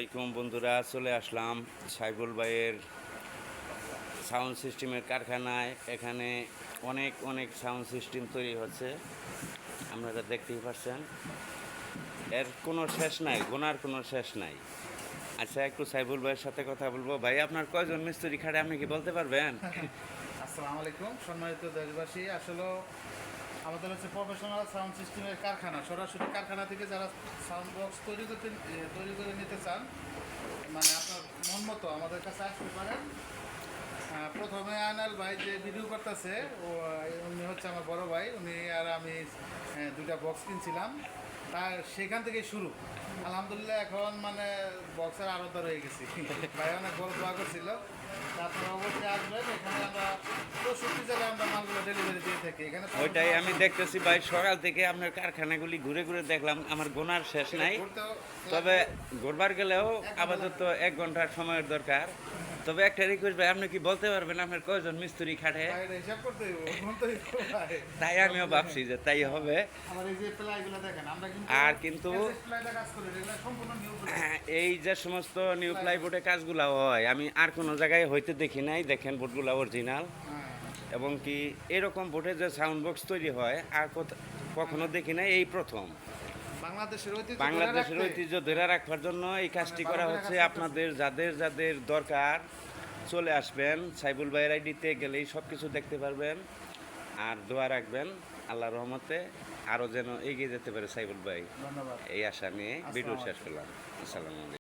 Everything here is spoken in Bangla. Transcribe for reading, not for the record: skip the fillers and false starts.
আলাইকুম বন্ধুরা, চলে আসলাম সাইবুল ভাইয়ের সাউন্ড সিস্টেমের কারখানায়। এখানে অনেক অনেক সাউন্ড সিস্টেম তৈরি হচ্ছে, আপনারা দেখতেই পাচ্ছেন। এর কোনো শেষ নাই, গোনার কোনো শেষ নাই। আচ্ছা, একটু সাইবুল ভাইয়ের সাথে কথা বলবো। ভাই, আপনার কয়জন মিস্ত্রি খাটে, আপনি কি বলতে পারবেন? আসসালামু আলাইকুম সম্মানিত দেশবাসী। আসলে আমাদের হচ্ছে প্রফেশনাল সাউন্ড সিস্টেমের কারখানা, সরাসরি কারখানা থেকে যারা সাউন্ড বক্স তৈরি করে নিতে চান, মানে আপনার মন মতো আমাদের কাছে আসতে পারেন। প্রথমে আনাল ভাই যে ভিডিও করতেছে, উনি হচ্ছে আমার বড় ভাই। উনি আর আমি দুইটা বক্স কিনছিলাম, তার সেখান থেকেই শুরু। আলহামদুলিল্লাহ এখন মানে বক্সের আলাদা রয়ে গেছি। ভাই অনেক বড় দোয়া করছিল। তারপরে অবশ্যই আসবেন, এখানে আমরা 64 জেলায় আমরা মালগুলো ডেলিভারি দিয়ে থাকি। এখানে ওইটাই আমি দেখতেছি ভাই, সকাল থেকে আপনার কারখানাগুলি ঘুরে ঘুরে দেখলাম, আমার গোনার শেষ নাই। তবে ঘুরবার গেলেও আপাতত 1 ঘন্টার সময়ের দরকার। তবে একটা রিকোয়েস্ট ভাই, আপনি কি বলতে পারবেন আপনার কয়জন মিস্ত্রি খাটে? হিসাব করতে হইব। তাই আমিও ভাবছি যে তাই হবে। আমার এই যে প্লাইগুলো দেখেন, আমরা আর কিন্তু প্লাইটা কাজ করি, এগুলো সম্পূর্ণ নিউ প্লাই। এই যে সমস্ত নিউ প্লাইবোর্ডে কাজগুলো হয়, আমি আর কোনো জায়গায় হইতে দেখি নাই। দেখেন বোর্ডগুলো অরিজিনাল, এবং কি এরকম বোর্ডে যে সাউন্ড বক্স তৈরি হয় আর কখনো দেখি নাই, এই প্রথম। বাংলাদেশের ঐতিহ্য ধরে রাখবার জন্য এই কাজটি করা হচ্ছে। আপনাদের যাদের যাদের দরকার চলে আসবেন, সাইবুল ভাইয়ের আইডিতে গেলেই সব কিছু দেখতে পারবেন। আর দোয়া রাখবেন আল্লাহর রহমতে আরও যেন এগিয়ে যেতে পারে সাইবুল ভাই, ধন্যবাদ। এই আশা নিয়ে ভিডিও শেষ করলাম। আসসালামু আলাইকুম।